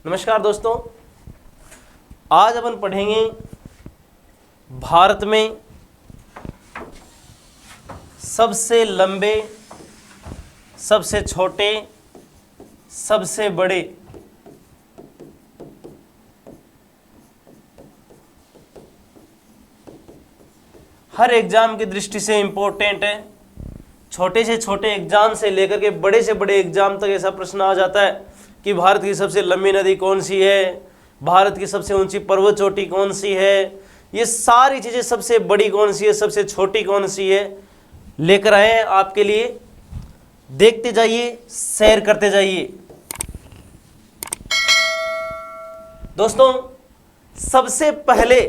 नमस्कार दोस्तों, आज अपन पढ़ेंगे भारत में सबसे लंबे, सबसे छोटे, सबसे बड़े हर एग्जाम की दृष्टि से इंपॉर्टेंट है। छोटे से छोटे एग्जाम से लेकर के बड़े से बड़े एग्जाम तक ऐसा प्रश्न आ जाता है कि भारत की सबसे लंबी नदी कौन सी है, भारत की सबसे ऊंची पर्वत चोटी कौन सी है, ये सारी चीजें, सबसे बड़ी कौन सी है, सबसे छोटी कौन सी है, लेकर आए हैं आपके लिए। देखते जाइए, शेयर करते जाइए। दोस्तों, सबसे पहले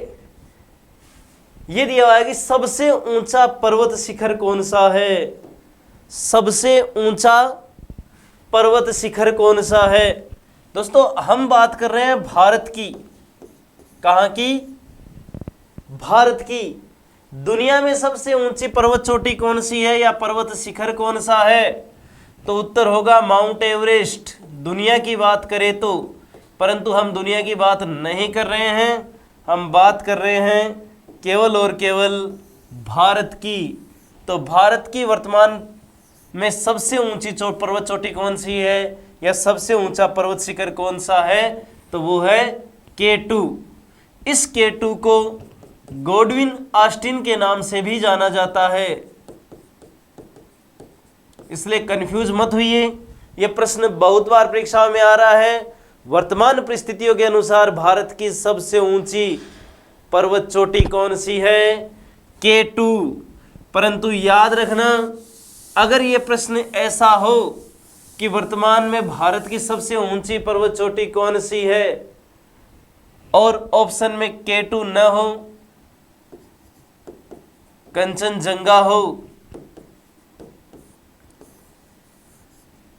ये दिया हुआ है कि सबसे ऊंचा पर्वत शिखर कौन सा है। सबसे ऊंचा पर्वत शिखर कौन सा है। दोस्तों, हम बात कर रहे हैं भारत की। कहां की? भारत की। दुनिया में सबसे ऊंची पर्वत चोटी कौन सी है या पर्वत शिखर कौन सा है? तो उत्तर होगा माउंट एवरेस्ट, दुनिया की बात करें तो। परंतु हम दुनिया की बात नहीं कर रहे हैं, हम बात कर रहे हैं केवल और केवल भारत की। तो भारत की वर्तमान में सबसे ऊंची पर्वत चोटी कौन सी है या सबसे ऊंचा पर्वत शिखर कौन सा है? तो वो है K2। इस K2 को गॉडविन ऑस्टिन के नाम से भी जाना जाता है, इसलिए कंफ्यूज मत होइए। यह प्रश्न बहुत बार परीक्षाओं में आ रहा है। वर्तमान परिस्थितियों के अनुसार भारत की सबसे ऊंची पर्वत चोटी कौन सी है? K2। परंतु याद रखना, अगर ये प्रश्न ऐसा हो कि वर्तमान में भारत की सबसे ऊंची पर्वत चोटी कौन सी है और ऑप्शन में K2 न हो, कंचनजंगा हो,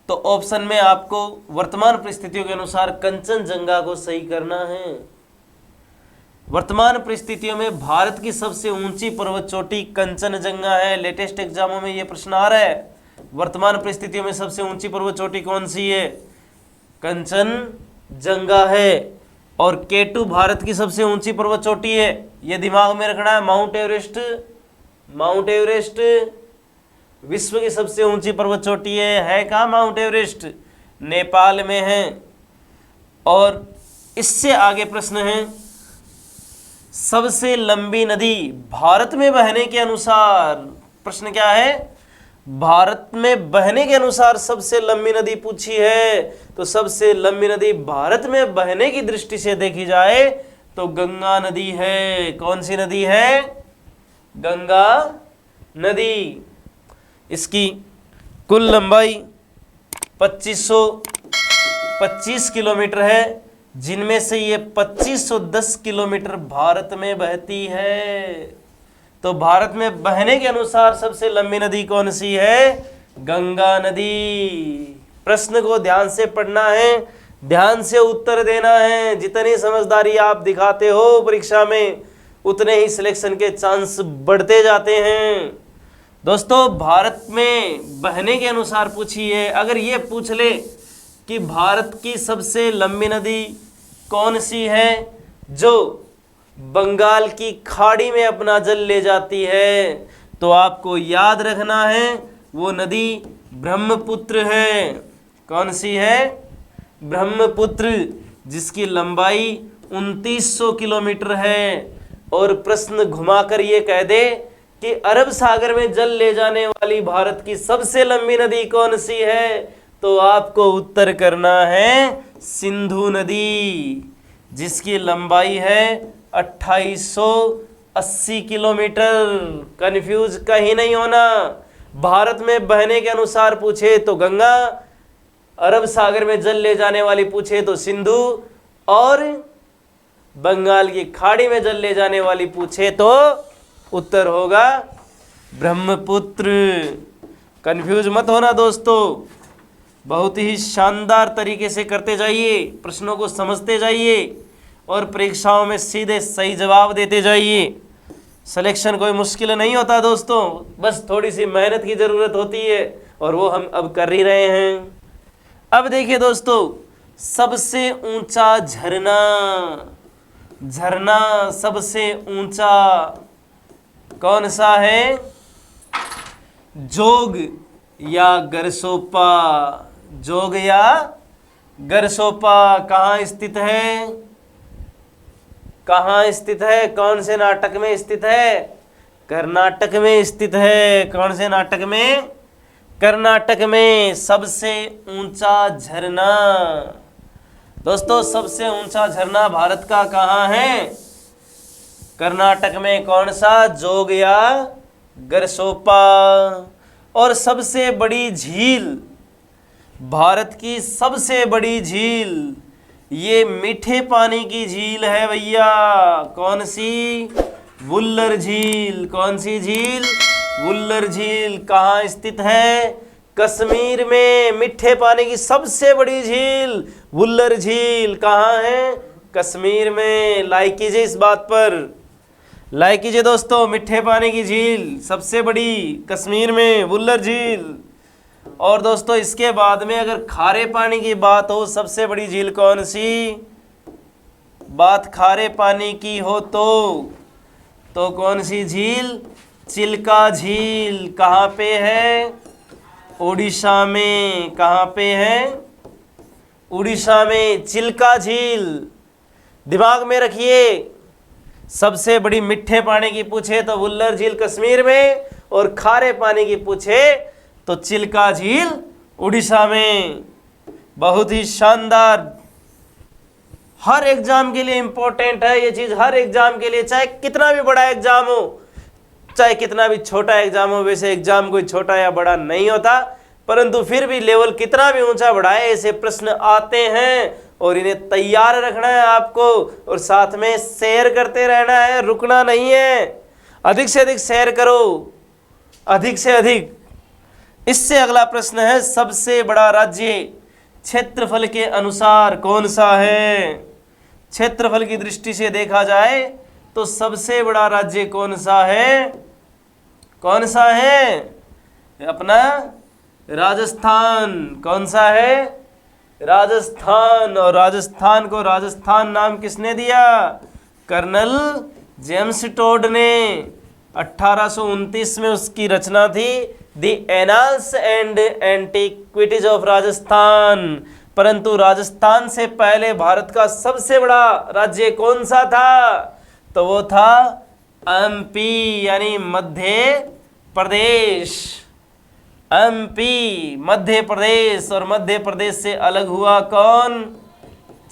तो ऑप्शन में आपको वर्तमान परिस्थितियों के अनुसार कंचनजंगा को सही करना है। वर्तमान परिस्थितियों में भारत की सबसे ऊंची पर्वत चोटी कंचनजंगा है। लेटेस्ट एग्जामों में यह प्रश्न आ रहा है, वर्तमान परिस्थितियों में सबसे ऊंची पर्वत चोटी कौन सी है? कंचनजंगा है। और K2 भारत की सबसे ऊंची पर्वत चोटी है, यह दिमाग में रखना है। माउंट एवरेस्ट, माउंट एवरेस्ट विश्व की सबसे ऊंची पर्वत चोटी है कहाँ? माउंट एवरेस्ट नेपाल में है। और इससे आगे प्रश्न है, सबसे लंबी नदी भारत में बहने के अनुसार, प्रश्न क्या है? भारत में बहने के अनुसार सबसे लंबी नदी पूछी है। तो सबसे लंबी नदी भारत में बहने की दृष्टि से देखी जाए तो गंगा नदी है। कौन सी नदी है? गंगा नदी। इसकी कुल लंबाई 2525 किलोमीटर है, जिनमें से ये 2510 किलोमीटर भारत में बहती है। तो भारत में बहने के अनुसार सबसे लंबी नदी कौन सी है? गंगा नदी। प्रश्न को ध्यान से पढ़ना है, ध्यान से उत्तर देना है। जितनी समझदारी आप दिखाते हो परीक्षा में, उतने ही सिलेक्शन के चांस बढ़ते जाते हैं। दोस्तों, भारत में बहने के अनुसार पूछी है। अगर ये पूछ ले कि भारत की सबसे लंबी नदी कौन सी है जो बंगाल की खाड़ी में अपना जल ले जाती है, तो आपको याद रखना है वो नदी ब्रह्मपुत्र है। कौन सी है? ब्रह्मपुत्र, जिसकी लंबाई 2900 किलोमीटर है। और प्रश्न घुमाकर ये कह दे कि अरब सागर में जल ले जाने वाली भारत की सबसे लंबी नदी कौन सी है, तो आपको उत्तर करना है सिंधु नदी, जिसकी लंबाई है 2880 किलोमीटर। कंफ्यूज कहीं नहीं होना। भारत में बहने के अनुसार पूछे तो गंगा, अरब सागर में जल ले जाने वाली पूछे तो सिंधु, और बंगाल की खाड़ी में जल ले जाने वाली पूछे तो उत्तर होगा ब्रह्मपुत्र। कंफ्यूज मत होना दोस्तों, बहुत ही शानदार तरीके से करते जाइए, प्रश्नों को समझते जाइए और परीक्षाओं में सीधे सही जवाब देते जाइए। सिलेक्शन कोई मुश्किल नहीं होता दोस्तों, बस थोड़ी सी मेहनत की ज़रूरत होती है और वो हम अब कर ही रहे हैं। अब देखिए दोस्तों, सबसे ऊंचा झरना, झरना सबसे ऊंचा कौन सा है? जोग या गरसोपा, जोग या गरसोपा कहाँ स्थित है? कहाँ स्थित है? कौन से नाटक में स्थित है? कर्नाटक में स्थित है। कौन से नाटक में? कर्नाटक में। सबसे ऊंचा झरना दोस्तों, सबसे ऊंचा झरना भारत का कहाँ है? कर्नाटक में। कौन सा? जोग या गरसोपा। और सबसे बड़ी झील, भारत की सबसे बड़ी झील, ये मीठे पानी की झील है भैया। कौन सी? वुल्लर झील। कौन सी झील? वुल्लर झील। कहाँ स्थित है? कश्मीर में। मीठे पानी की सबसे बड़ी झील वुल्लर झील कहाँ है? कश्मीर में। लाइक कीजिए इस बात पर, लाइक कीजिए दोस्तों। मीठे पानी की झील सबसे बड़ी कश्मीर में, वुल्लर झील। और दोस्तों इसके बाद में अगर खारे पानी की बात हो, सबसे बड़ी झील कौन सी? बात खारे पानी की हो तो कौन सी झील? चिल्का झील। कहाँ पे है? उड़ीसा में। कहाँ पे है? उड़ीसा में चिल्का झील। दिमाग में रखिए, सबसे बड़ी मीठे पानी की पूछे तो वुल्लर झील कश्मीर में, और खारे पानी की पूछे तो चिल्का झील उड़ीसा में। बहुत ही शानदार, हर एग्जाम के लिए इंपॉर्टेंट है ये चीज, हर एग्जाम के लिए, चाहे कितना भी बड़ा एग्जाम हो, चाहे कितना भी छोटा एग्जाम हो। वैसे एग्जाम कोई छोटा या बड़ा नहीं होता, परंतु फिर भी लेवल कितना भी ऊंचा बढ़ाए ऐसे प्रश्न आते हैं, और इन्हें तैयार रखना है आपको, और साथ में शेयर करते रहना है, रुकना नहीं है। अधिक से अधिक शेयर करो, अधिक से अधिक। इससे अगला प्रश्न है, सबसे बड़ा राज्य क्षेत्रफल के अनुसार कौन सा है? क्षेत्रफल की दृष्टि से देखा जाए तो सबसे बड़ा राज्य कौन सा है? कौन सा है? अपना राजस्थान। कौन सा है? राजस्थान। और राजस्थान को राजस्थान नाम किसने दिया? कर्नल जेम्स टोड ने। 1829 में उसकी रचना थी, the annals and antiquities of Rajasthan. परंतु राजस्थान से पहले भारत का सबसे बड़ा राज्य कौन सा था? तो वो था एमपी, यानी मध्य प्रदेश। एमपी, मध्य प्रदेश। और मध्य प्रदेश से अलग हुआ कौन?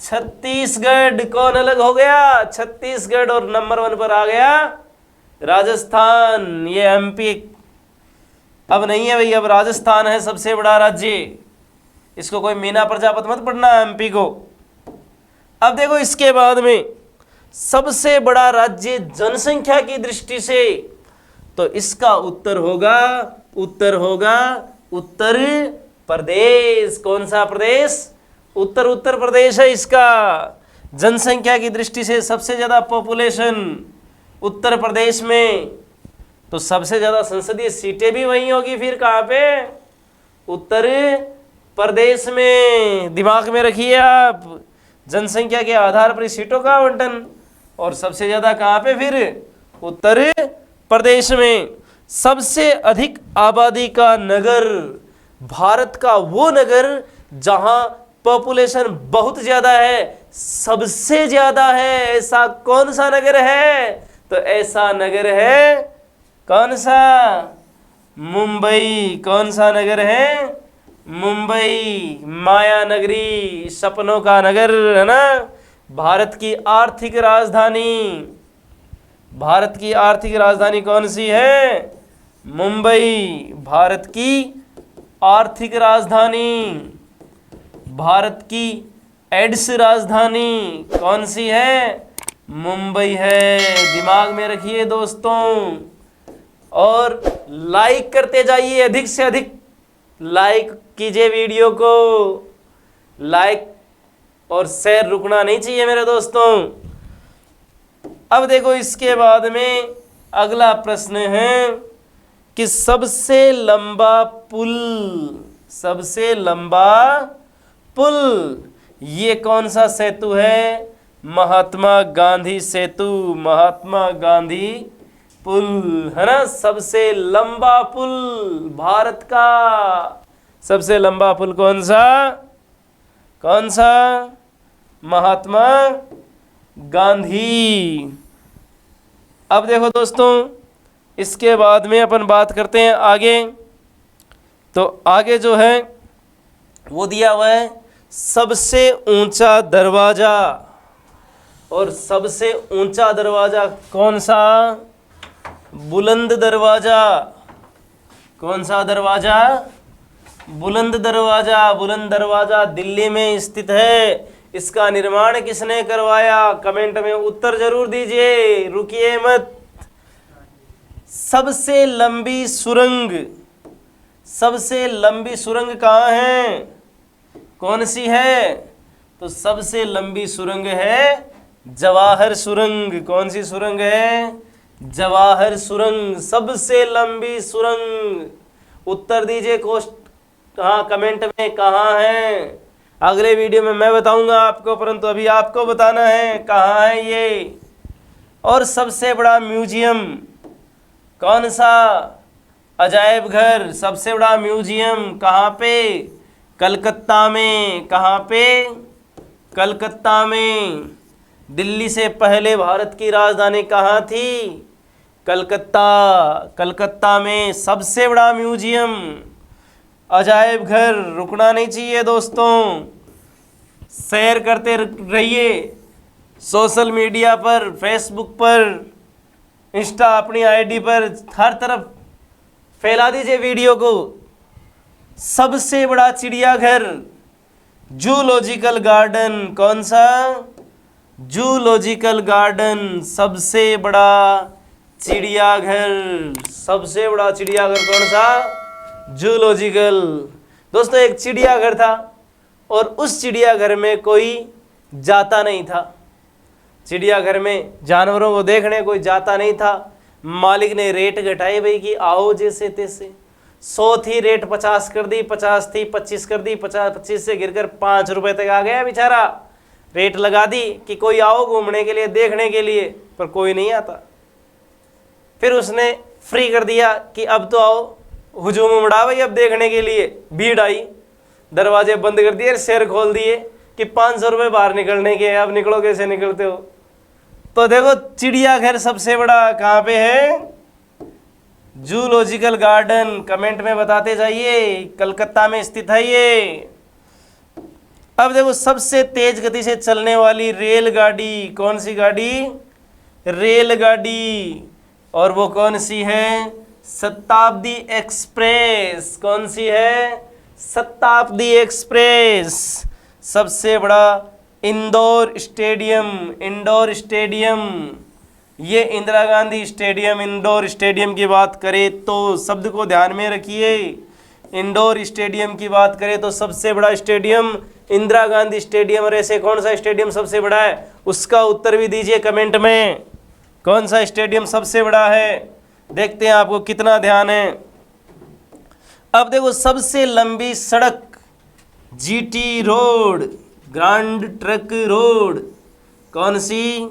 छत्तीसगढ़। कौन अलग हो गया? छत्तीसगढ़। और नंबर 1 पर आ गया राजस्थान। ये एमपी अब नहीं है भाई, अब राजस्थान है सबसे बड़ा राज्य। इसको कोई मीना प्रजापति मत पढ़ना एमपी को। अब देखो इसके बाद में सबसे बड़ा राज्य जनसंख्या की दृष्टि से, तो इसका उत्तर होगा उत्तर प्रदेश। कौन सा प्रदेश? उत्तर प्रदेश है इसका। जनसंख्या की दृष्टि से सबसे ज्यादा पॉपुलेशन उत्तर प्रदेश में, तो सबसे ज्यादा संसदीय सीटें भी वहीं होगी। फिर कहाँ पे? उत्तर प्रदेश में। दिमाग में रखिए आप, जनसंख्या के आधार पर सीटों का आवंटन, और सबसे ज्यादा कहाँ पे? फिर उत्तर प्रदेश में। सबसे अधिक आबादी का नगर, भारत का वो नगर जहां पॉपुलेशन बहुत ज्यादा है, सबसे ज्यादा है, ऐसा कौन सा नगर है? तो ऐसा नगर है कौन सा? मुंबई। कौन सा नगर है? मुंबई। माया नगरी, सपनों का नगर है ना। भारत की आर्थिक राजधानी, भारत की आर्थिक राजधानी कौन सी है? मुंबई। भारत की आर्थिक राजधानी, भारत की एड्स राजधानी कौन सी है? मुंबई है। दिमाग में रखिए दोस्तों, और लाइक करते जाइए, अधिक से अधिक लाइक कीजिए वीडियो को। लाइक और शेयर रुकना नहीं चाहिए मेरे दोस्तों। अब देखो इसके बाद में अगला प्रश्न है कि सबसे लंबा पुल, सबसे लंबा पुल ये कौन सा सेतु है? महात्मा गांधी सेतु, महात्मा गांधी पुल, है ना। सबसे लंबा पुल भारत का, सबसे लंबा पुल कौन सा? कौन सा? महात्मा गांधी। अब देखो दोस्तों, इसके बाद में अपन बात करते हैं आगे। तो आगे जो है वो दिया हुआ है सबसे ऊंचा दरवाजा। और सबसे ऊंचा दरवाजा कौन सा? बुलंद दरवाजा। कौन सा दरवाजा? बुलंद दरवाजा। बुलंद दरवाजा दिल्ली में स्थित है। इसका निर्माण किसने करवाया? कमेंट में उत्तर जरूर दीजिए, रुकिए मत। सबसे लंबी सुरंग, सबसे लंबी सुरंग कहाँ है? कौन सी है? तो सबसे लंबी सुरंग है जवाहर सुरंग। कौन सी सुरंग है? जवाहर सुरंग, सबसे लंबी सुरंग। उत्तर दीजिए हाँ कमेंट में कहाँ है। अगले वीडियो में मैं बताऊंगा आपको, परंतु अभी आपको बताना है कहाँ है ये। और सबसे बड़ा म्यूजियम कौन सा? अजायब घर, सबसे बड़ा म्यूजियम कहाँ पे? कलकत्ता में। कहाँ पे? कलकत्ता में। दिल्ली से पहले भारत की राजधानी कहाँ थी? कलकत्ता। कलकत्ता में सबसे बड़ा म्यूजियम, अजायब घर। रुकना नहीं चाहिए दोस्तों, शेयर करते रहिए सोशल मीडिया पर, फेसबुक पर, इंस्टा अपनी आईडी पर, हर तरफ फैला दीजिए वीडियो को। सबसे बड़ा चिड़ियाघर जूलॉजिकल गार्डन। कौन सा? जूलॉजिकल गार्डन, सबसे बड़ा चिड़ियाघर। सबसे बड़ा चिड़ियाघर कौन सा? जूलॉजिकल। दोस्तों एक चिड़ियाघर था और उस चिड़ियाघर में कोई जाता नहीं था। चिड़ियाघर में जानवरों को देखने कोई जाता नहीं था। मालिक ने रेट घटाई भाई कि आओ जैसे तैसे। 100 थी, रेट 50 कर दी, 50 थी 25 कर दी, 25 से गिरकर 5 रुपए तक आ गया बेचारा। रेट लगा दी कि कोई आओ घूमने के लिए, देखने के लिए, पर कोई नहीं आता। फिर उसने फ्री कर दिया कि अब तो आओ, हुजूम उमड़ा भाई अब देखने के लिए। भीड़ आई, दरवाजे बंद कर दिए, शेर खोल दिए कि 500 रुपये बाहर निकलने के, अब निकलो। कैसे निकलते हो? तो देखो चिड़ियाघर सबसे बड़ा कहाँ पे है? Zoological garden. कमेंट में बताते जाइए, कलकत्ता में स्थित है ये। अब देखो सबसे तेज गति से चलने वाली रेलगाड़ी कौन सी गाड़ी? रेलगाड़ी। और वो कौन सी है? शताब्दी एक्सप्रेस। कौन सी है? शताब्दी एक्सप्रेस। सबसे बड़ा इंदौर स्टेडियम। इंडोर स्टेडियम, ये Indira Gandhi stadium. Indoor stadium की बात करें तो शब्द को ध्यान में रखिए। इंडोर स्टेडियम की बात करें तो सबसे बड़ा स्टेडियम इंदिरा गांधी स्टेडियम। और ऐसे कौन सा स्टेडियम सबसे बड़ा है, उसका उत्तर भी दीजिए कमेंट में। कौन सा स्टेडियम सबसे बड़ा है? देखते हैं आपको कितना ध्यान है। अब देखो सबसे लंबी सड़क GT road, grand truck road. कौन सी?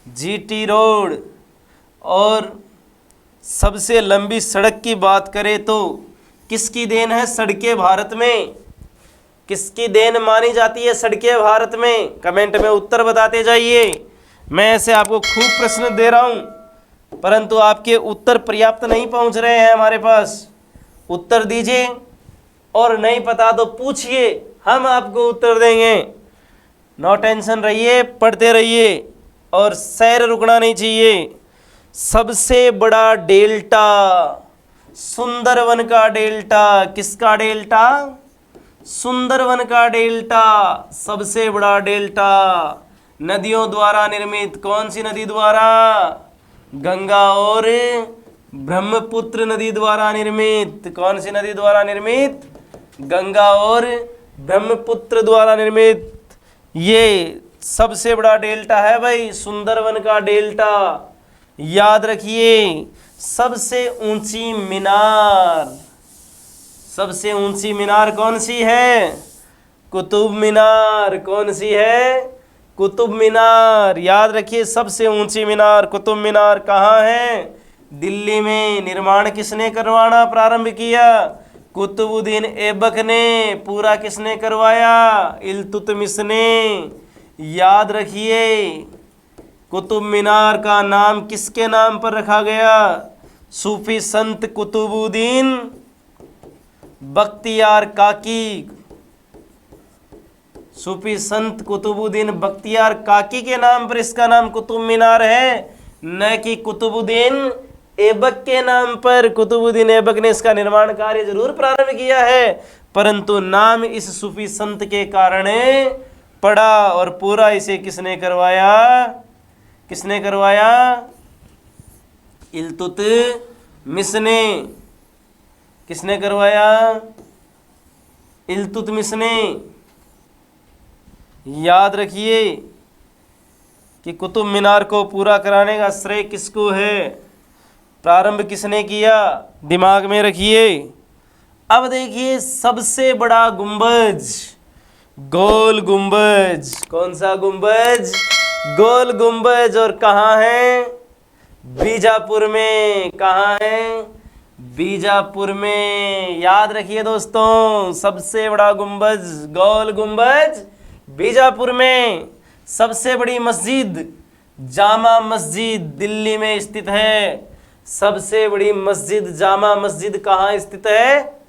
GT road. और सबसे लंबी सड़क की बात करें तो किसकी देन है सड़कें भारत में? किसकी देन मानी जाती है सड़कें भारत में? कमेंट में उत्तर बताते जाइए। मैं ऐसे आपको खूब प्रश्न दे रहा हूं, परंतु आपके उत्तर पर्याप्त नहीं पहुंच रहे हैं हमारे पास। उत्तर दीजिए, और नहीं पता तो पूछिए, हम आपको उत्तर देंगे। नो टेंशन रहिए, पढ़ते रहिए और सैर रुकना नहीं चाहिए। सबसे बड़ा डेल्टा सुंदरवन का डेल्टा। किसका डेल्टा? सुंदरवन का डेल्टा, सबसे बड़ा डेल्टा। नदियों द्वारा निर्मित, कौन सी नदी द्वारा? गंगा और ब्रह्मपुत्र नदी द्वारा निर्मित। कौन सी नदी द्वारा निर्मित? गंगा और ब्रह्मपुत्र द्वारा निर्मित। ये सबसे बड़ा डेल्टा है भाई, सुंदरवन का डेल्टा। याद रखिए। सबसे ऊंची मीनार, सबसे ऊंची मीनार कौन सी है? कुतुब मीनार। कौन सी है? कुतुब मीनार। याद रखिए, सबसे ऊंची मीनार कुतुब मीनार कहाँ है? दिल्ली में। निर्माण किसने करवाना प्रारंभ किया? कुतुबुद्दीन ऐबक ने। पूरा किसने करवाया? इल्तुतमिश ने। याद रखिए, कुतुब मीनार का नाम किसके नाम पर रखा गया? सूफी संत कुतुबुद्दीन बख्तियार काकी। सूफी संत कुतुबुद्दीन बख्तियार काकी के नाम पर इसका नाम कुतुब मीनार है, न कि कुतुबुद्दीन ऐबक के नाम पर। कुतुबुद्दीन ऐबक ने इसका निर्माण कार्य जरूर प्रारंभ किया है, परंतु नाम इस सूफी संत के कारण पड़ा। और पूरा इसे किसने करवाया? किसने करवाया? इल्तुतमिश ने। किसने करवाया? इल्तुतमिश ने। याद रखिए कि कुतुब मीनार को पूरा कराने का श्रेय किसको है? प्रारंभ किसने किया? दिमाग में रखिए। अब देखिए, सबसे बड़ा गुंबज, गोल गुंबज। कौन सा गुंबज? गोल गुंबज। और कहाँ है? बीजापुर में। कहाँ है? बीजापुर में। याद रखिए दोस्तों, सबसे बड़ा गुंबज, गोल गुंबज, बीजापुर में। सबसे बड़ी मस्जिद, जामा मस्जिद, दिल्ली में स्थित है। सबसे बड़ी मस्जिद, जामा मस्जिद कहाँ स्थित है?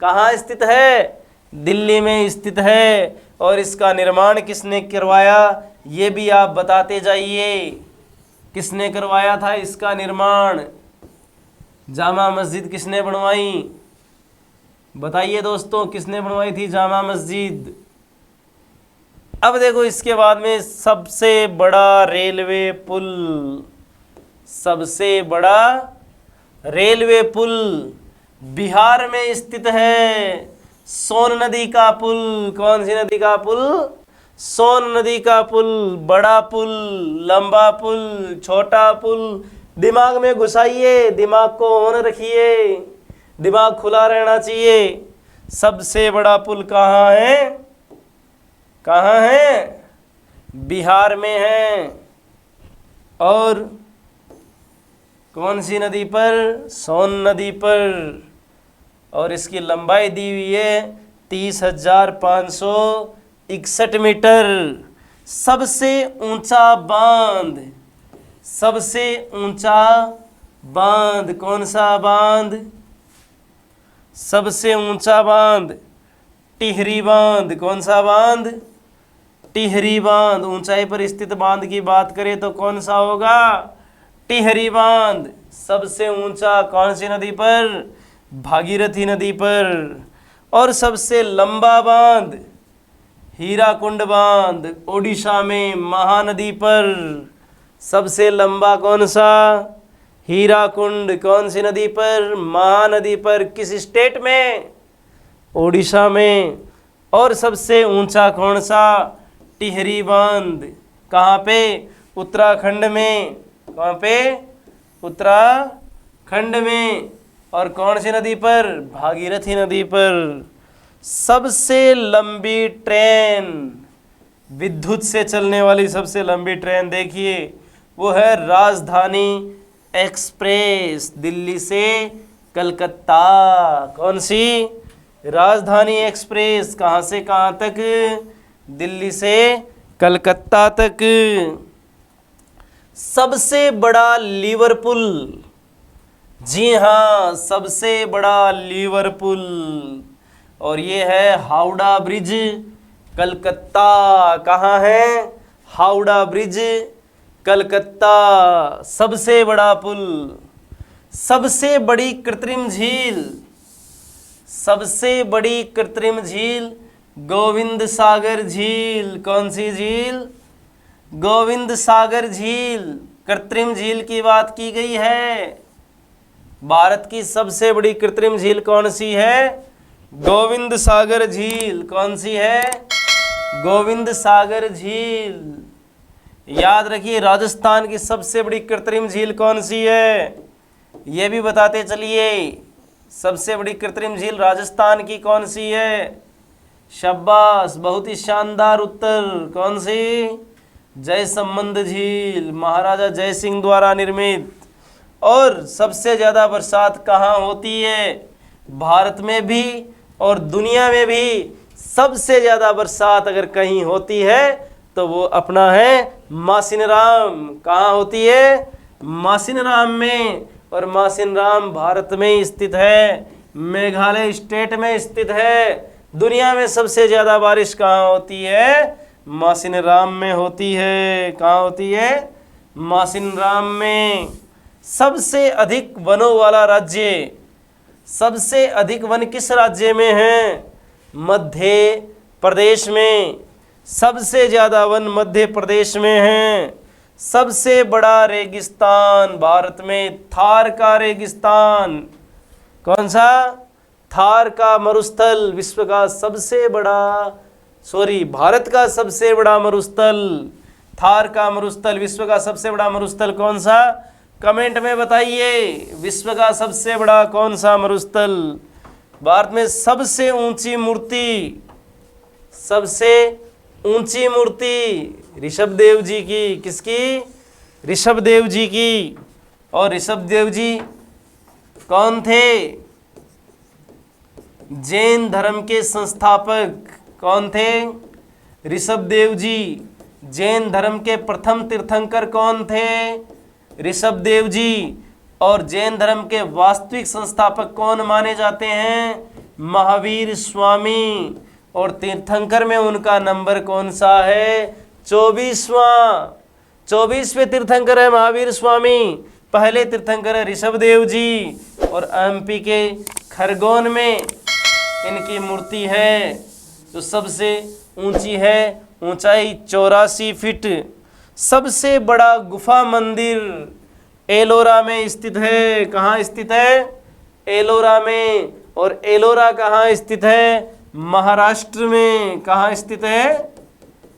कहाँ स्थित है? दिल्ली में स्थित है। और इसका निर्माण किसने करवाया, ये भी आप बताते जाइए। किसने करवाया था इसका निर्माण? जामा मस्जिद किसने बनवाई? बताइए दोस्तों, किसने बनवाई थी जामा मस्जिद? अब देखो, इसके बाद में सबसे बड़ा रेलवे पुल। सबसे बड़ा रेलवे पुल बिहार में स्थित है। सोन नदी का पुल। कौन सी नदी का पुल? सोन नदी का पुल। बड़ा पुल, लंबा पुल, छोटा पुल। दिमाग में घुसाइए, दिमाग को ऑन रखिए, दिमाग खुला रहना चाहिए। सबसे बड़ा पुल कहाँ है? कहाँ है? बिहार में है। और कौन सी नदी पर? सोन नदी पर। और इसकी लंबाई दी हुई है 30,561 मीटर। सबसे ऊंचा बांध, सबसे ऊंचा बांध कौन सा बांध? सबसे ऊंचा बांध टिहरी बांध। कौन सा बांध? टिहरी बांध। ऊंचाई पर स्थित बांध की बात करें तो कौन सा होगा? टिहरी बांध। सबसे ऊंचा कौन सी नदी पर? भागीरथी नदी पर। और सबसे लंबा बांध हीराकुंड बांध, ओडिशा में महानदी पर। सबसे लंबा कौन सा? हीराकुंड। कौन सी नदी पर? महानदी पर। किस स्टेट में? ओडिशा में। और सबसे ऊंचा कौन सा? टिहरी बांध। कहाँ पे? उत्तराखंड में। कहाँ पे? उत्तराखंड में। और कौन सी नदी पर? भागीरथी नदी पर। सबसे लंबी ट्रेन, विद्युत से चलने वाली सबसे लंबी ट्रेन देखिए, वो है राजधानी एक्सप्रेस, दिल्ली से कलकत्ता। कौन सी? राजधानी एक्सप्रेस। कहाँ से कहाँ तक? दिल्ली से कलकत्ता तक। सबसे बड़ा लिवरपूल, जी हाँ, सबसे बड़ा लिवरपूल। और ये है हावड़ा ब्रिज, कलकत्ता। कहाँ है? हावड़ा ब्रिज, कलकत्ता। सबसे बड़ा पुल। सबसे बड़ी कृत्रिम झील, सबसे बड़ी कृत्रिम झील गोविंद सागर झील। कौन सी झील? गोविंद सागर झील। कृत्रिम झील की बात की गई है। भारत की सबसे बड़ी कृत्रिम झील कौन सी है? गोविंद सागर झील। कौन सी है? गोविंद सागर झील। याद रखिए, राजस्थान की सबसे बड़ी कृत्रिम झील कौन सी है, ये भी बताते चलिए। सबसे बड़ी कृत्रिम झील राजस्थान की कौन सी है, शाबाश, बहुत ही शानदार उत्तर। कौन सी? जय संबंध झील, महाराजा जय सिंह द्वारा निर्मित। और सबसे ज़्यादा बरसात कहाँ होती है? भारत में भी और दुनिया में भी सबसे ज़्यादा बरसात अगर कहीं होती है तो वो अपना है मासिनराम। कहाँ होती है? मासिनराम में। और मासिनराम भारत में स्थित है, मेघालय स्टेट में स्थित है। दुनिया में सबसे ज़्यादा बारिश कहाँ होती है? मासिनराम में होती है। कहाँ होती है? मासिनराम में। सबसे अधिक वनों वाला राज्य, सबसे अधिक वन किस राज्य में है? मध्य प्रदेश में। सबसे ज़्यादा वन मध्य प्रदेश में हैं। सबसे बड़ा रेगिस्तान भारत में थार का रेगिस्तान। कौन सा? थार का मरुस्थल, विश्व का सबसे बड़ा, भारत का सबसे बड़ा मरुस्थल। थार का मरुस्थल, विश्व का सबसे बड़ा मरुस्थल कौन सा? कमेंट में बताइए, विश्व का सबसे बड़ा कौन सा मरुस्थल? भारत में सबसे ऊंची मूर्ति, सबसे ऊंची मूर्ति ऋषभदेव जी की। किसकी? ऋषभदेव जी की। और ऋषभदेव जी कौन थे? जैन धर्म के संस्थापक। कौन थे? ऋषभदेव जी। जैन धर्म के प्रथम तीर्थंकर कौन थे? ऋषभदेव जी। और जैन धर्म के वास्तविक संस्थापक कौन माने जाते हैं? महावीर स्वामी। और तीर्थंकर में उनका नंबर कौन सा है? 24वां। 24वें तीर्थंकर है महावीर स्वामी। पहले तीर्थंकर है ऋषभदेव जी। और एमपी के खरगोन में इनकी मूर्ति है जो सबसे ऊंची है, ऊंचाई 84 फीट। सबसे बड़ा गुफा मंदिर एलोरा में स्थित है। कहाँ स्थित है? एलोरा में। और एलोरा कहाँ स्थित है? महाराष्ट्र में। कहाँ स्थित है?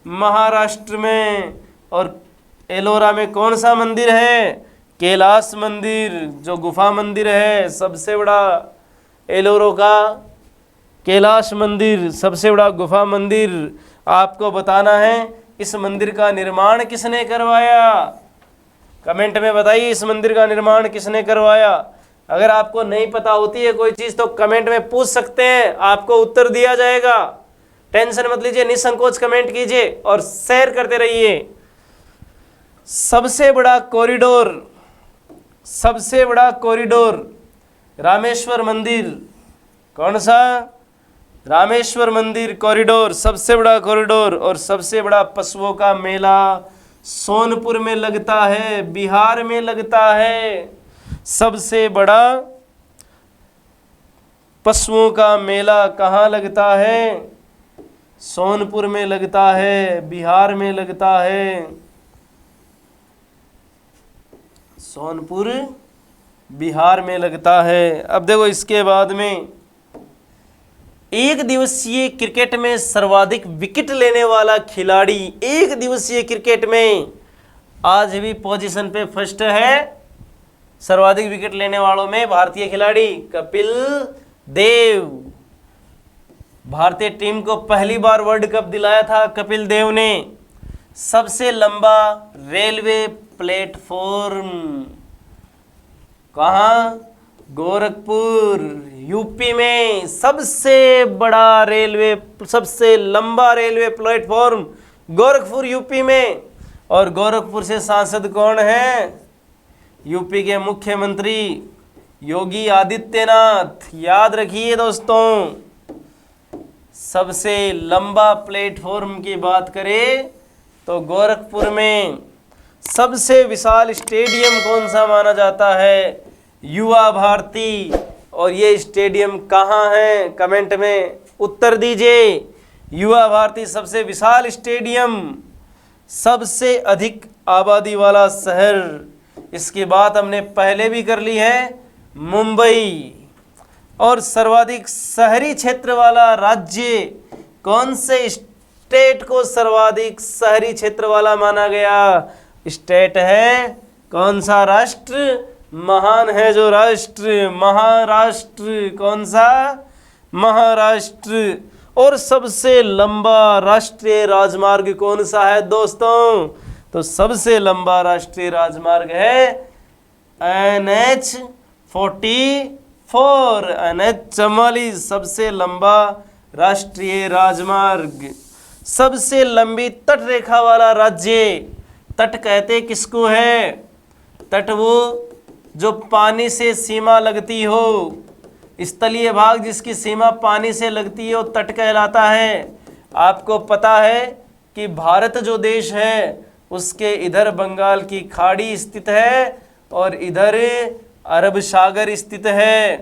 महाराष्ट्र में। और एलोरा में कौन सा मंदिर है? कैलाश मंदिर, जो गुफा मंदिर है सबसे बड़ा एलोरा का कैलाश मंदिर, सबसे बड़ा गुफा मंदिर। आपको बताना है इस मंदिर का निर्माण किसने करवाया? कमेंट में बताइए, इस मंदिर का निर्माण किसने करवाया? अगर आपको नहीं पता होती है कोई चीज़ तो कमेंट में पूछ सकते हैं, आपको उत्तर दिया जाएगा। टेंशन मत लीजिए, निसंकोच कमेंट कीजिए और शेयर करते रहिए। सबसे बड़ा कॉरिडोर, सबसे बड़ा कॉरिडोर रामेश्वर मंदिर। कौन सा? रामेश्वर मंदिर कॉरिडोर, सबसे बड़ा कॉरिडोर। और सबसे बड़ा पशुओं का मेला सोनपुर में लगता है, बिहार में लगता है। सबसे बड़ा पशुओं का मेला कहाँ लगता है? सोनपुर में लगता है, बिहार में लगता है। सोनपुर बिहार में लगता है। अब देखो इसके बाद में एक दिवसीय क्रिकेट में सर्वाधिक विकेट लेने वाला खिलाड़ी, एक दिवसीय क्रिकेट में आज भी पोजीशन पे फर्स्ट है। सर्वाधिक विकेट लेने वालों में भारतीय खिलाड़ी कपिल देव। भारतीय टीम को पहली बार वर्ल्ड कप दिलाया था कपिल देव ने। सबसे लंबा रेलवे प्लेटफॉर्म कहाँ? गोरखपुर, यूपी में। सबसे बड़ा रेलवे, सबसे लंबा रेलवे प्लेटफॉर्म गोरखपुर, यूपी में। और गोरखपुर से सांसद कौन है? यूपी के मुख्यमंत्री योगी आदित्यनाथ। याद रखिए दोस्तों, सबसे लंबा प्लेटफॉर्म की बात करें तो गोरखपुर में। सबसे विशाल स्टेडियम कौन सा माना जाता है? युवा भारती। और ये स्टेडियम कहाँ है? कमेंट में उत्तर दीजिए। युवा भारती सबसे विशाल स्टेडियम। सबसे अधिक आबादी वाला शहर, इसकी बात हमने पहले भी कर ली है, मुंबई। और सर्वाधिक शहरी क्षेत्र वाला राज्य, कौन से स्टेट को सर्वाधिक शहरी क्षेत्र वाला माना गया? स्टेट है कौन सा? राष्ट्र महान है जो राष्ट्र, महाराष्ट्र। कौन सा? महाराष्ट्र। और सबसे लंबा राष्ट्रीय राजमार्ग कौन सा है दोस्तों? तो सबसे लंबा राष्ट्रीय राजमार्ग है NH44, NH44 सबसे लंबा राष्ट्रीय राजमार्ग। सबसे लंबी तट रेखा वाला राज्य, तट कहते किसको है? तट वो जो पानी से सीमा लगती हो, स्थलीय भाग जिसकी सीमा पानी से लगती हो तट कहलाता है। आपको पता है कि भारत जो देश है उसके इधर बंगाल की खाड़ी स्थित है और इधर अरब सागर स्थित है।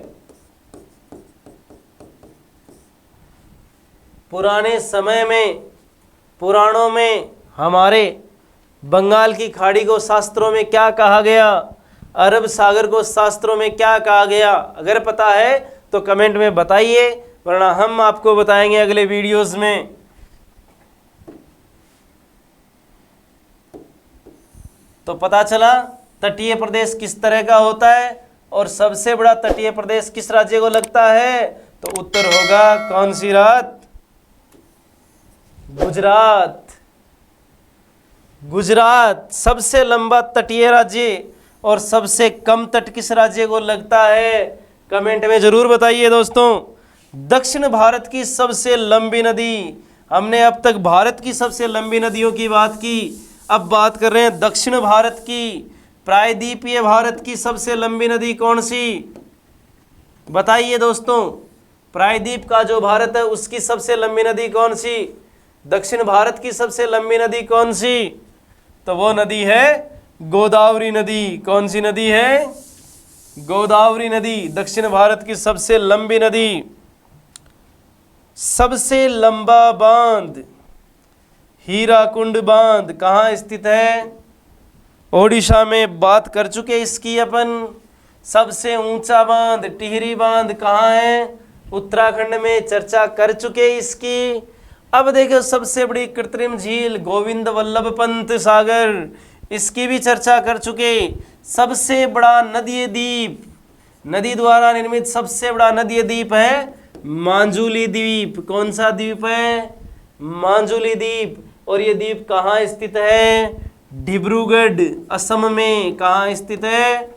पुराने समय में, पुराणों में हमारे बंगाल की खाड़ी को शास्त्रों में क्या कहा गया, अरब सागर को शास्त्रों में क्या कहा गया? अगर पता है तो कमेंट में बताइए, वरना हम आपको बताएंगे अगले वीडियोस में। तो पता चला तटीय प्रदेश किस तरह का होता है और सबसे बड़ा तटीय प्रदेश किस राज्य को लगता है? तो उत्तर होगा कौन सी राज्य? गुजरात। गुजरात सबसे लंबा तटीय राज्य और सबसे कम तट किस राज्य को लगता है? कमेंट में जरूर बताइए दोस्तों। दक्षिण भारत की सबसे लंबी नदी, हमने अब तक भारत की सबसे लंबी नदियों की बात की, अब बात कर रहे हैं दक्षिण भारत की। प्रायद्वीपीय भारत की सबसे लंबी नदी कौन सी? बताइए दोस्तों। प्रायद्वीप का जो भारत है उसकी सबसे लंबी नदी कौन सी? दक्षिण भारत की सबसे लंबी नदी कौन सी? तो वो नदी है गोदावरी नदी। कौन सी नदी है? गोदावरी नदी दक्षिण भारत की सबसे लंबी नदी। सबसे लंबा बांध, हीराकुंड बांध कहाँ स्थित है? ओडिशा में। बात कर चुके इसकी अपन। सबसे ऊंचा बांध टिहरी बांध कहाँ है? उत्तराखंड में। चर्चा कर चुके इसकी। अब देखो सबसे बड़ी कृत्रिम झील गोविंद वल्लभ पंत सागर, इसकी भी चर्चा कर चुके। सबसे बड़ा नदीय द्वीप, नदी द्वारा निर्मित सबसे बड़ा नदीय द्वीप है मांजुली द्वीप। कौन सा द्वीप है? मांजुली द्वीप। और ये द्वीप कहाँ स्थित है? डिब्रूगढ़ असम में। कहाँ स्थित है?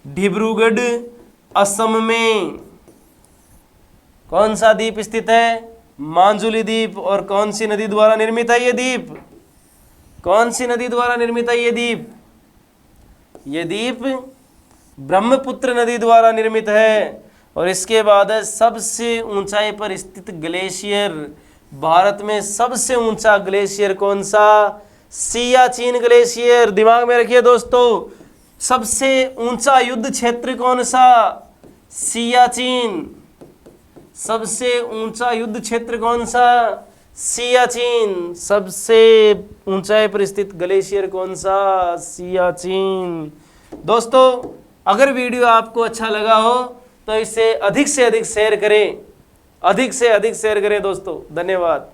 डिब्रूगढ़ असम में। कौन सा द्वीप स्थित है? मांजुली द्वीप। और कौन सी नदी द्वारा निर्मित है ये द्वीप? कौन सी नदी द्वारा निर्मित है ये द्वीप? ये द्वीप ब्रह्मपुत्र नदी द्वारा निर्मित है। और इसके बाद है सबसे ऊंचाई पर स्थित ग्लेशियर। भारत में सबसे ऊंचा ग्लेशियर कौन सा? सियाचिन ग्लेशियर। दिमाग में रखिए दोस्तों। सबसे ऊंचा युद्ध क्षेत्र कौन सा? सियाचिन। सबसे ऊंचा युद्ध क्षेत्र कौन सा? सियाचिन। सबसे ऊंचाई पर स्थित ग्लेशियर कौन सा? सियाचिन। दोस्तों अगर वीडियो आपको अच्छा लगा हो तो इसे अधिक से अधिक शेयर करें, अधिक से अधिक शेयर करें दोस्तों। धन्यवाद।